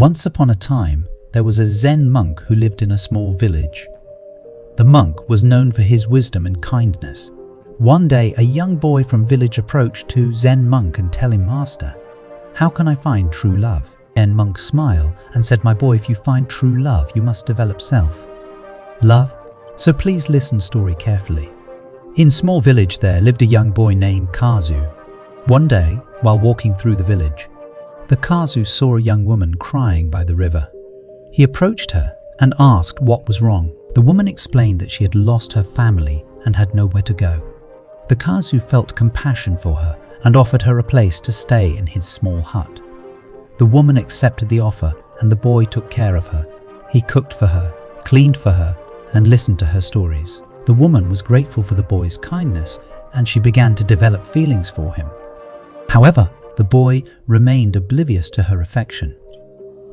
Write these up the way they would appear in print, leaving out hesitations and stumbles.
Once upon a time, there was a Zen monk who lived in a small village. The monk was known for his wisdom and kindness. One day, a young boy from village approached to Zen monk and tell him, "Master, how can I find true love?" Zen monk smiled and said, "My boy, if you find true love, you must develop self-love. So please listen story carefully." In small village there lived a young boy named Kazu. One day, while walking through the village, the Kazu saw a young woman crying by the river. He approached her and asked what was wrong. The woman explained that she had lost her family and had nowhere to go. The Kazu felt compassion for her and offered her a place to stay in his small hut. The woman accepted the offer and the boy took care of her. He cooked for her, cleaned for her, and listened to her stories. The woman was grateful for the boy's kindness and she began to develop feelings for him. However, the boy remained oblivious to her affection.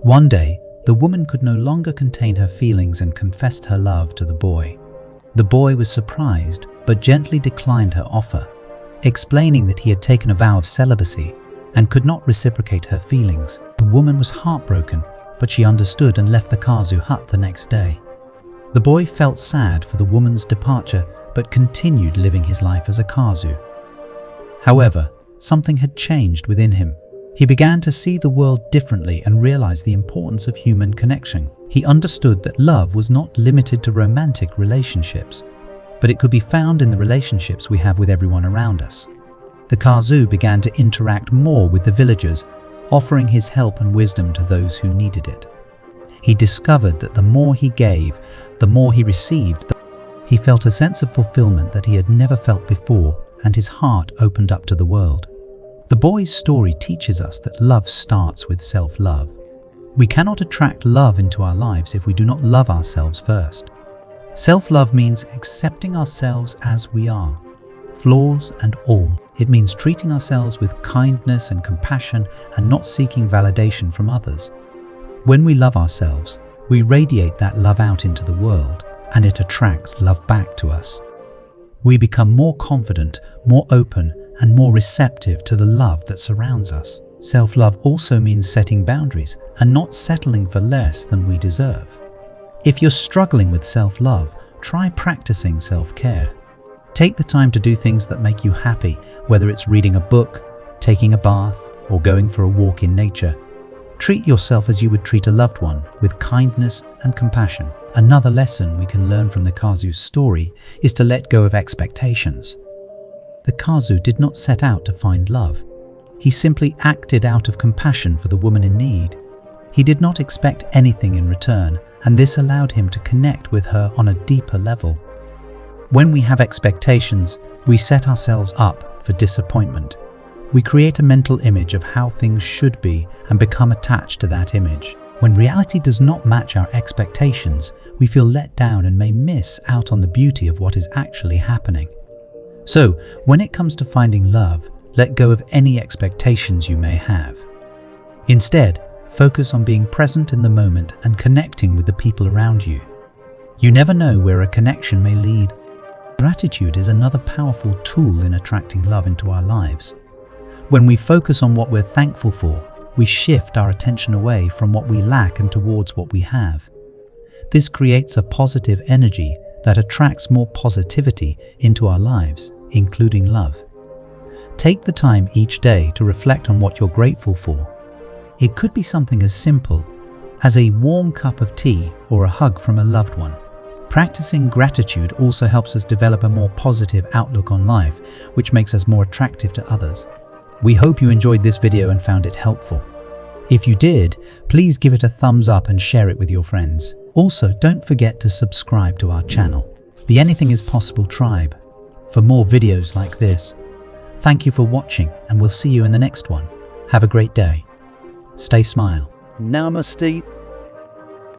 One day, the woman could no longer contain her feelings and confessed her love to the boy. The boy was surprised but gently declined her offer, explaining that he had taken a vow of celibacy and could not reciprocate her feelings. The woman was heartbroken, but she understood and left the Kazu hut the next day. The boy felt sad for the woman's departure but continued living his life as a Kazu. However, something had changed within him. He began to see the world differently and realized the importance of human connection. He understood that love was not limited to romantic relationships, but it could be found in the relationships we have with everyone around us. The Kazu began to interact more with the villagers, offering his help and wisdom to those who needed it. He discovered that the more he gave, the more he received. He felt a sense of fulfillment that he had never felt before, and his heart opened up to the world. The boy's story teaches us that love starts with self-love. We cannot attract love into our lives if we do not love ourselves first. Self-love means accepting ourselves as we are, flaws and all. It means treating ourselves with kindness and compassion and not seeking validation from others. When we love ourselves, we radiate that love out into the world, and it attracts love back to us. We become more confident, more open, and more receptive to the love that surrounds us. Self-love also means setting boundaries and not settling for less than we deserve. If you're struggling with self-love, try practicing self-care. Take the time to do things that make you happy, whether it's reading a book, taking a bath, or going for a walk in nature. Treat yourself as you would treat a loved one, with kindness and compassion. Another lesson we can learn from the Kazu's story is to let go of expectations. The Kazu did not set out to find love. He simply acted out of compassion for the woman in need. He did not expect anything in return, and this allowed him to connect with her on a deeper level. When we have expectations, we set ourselves up for disappointment. We create a mental image of how things should be and become attached to that image. When reality does not match our expectations, we feel let down and may miss out on the beauty of what is actually happening. So, when it comes to finding love, let go of any expectations you may have. Instead, focus on being present in the moment and connecting with the people around you. You never know where a connection may lead. Gratitude is another powerful tool in attracting love into our lives. When we focus on what we're thankful for, we shift our attention away from what we lack and towards what we have. This creates a positive energy that attracts more positivity into our lives, including love. Take the time each day to reflect on what you're grateful for. It could be something as simple as a warm cup of tea or a hug from a loved one. Practicing gratitude also helps us develop a more positive outlook on life, which makes us more attractive to others. We hope you enjoyed this video and found it helpful. If you did, please give it a thumbs up and share it with your friends. Also, don't forget to subscribe to our channel, the Anything is Possible Tribe, for more videos like this. Thank you for watching, and we'll see you in the next one. Have a great day. Stay smile. Namaste.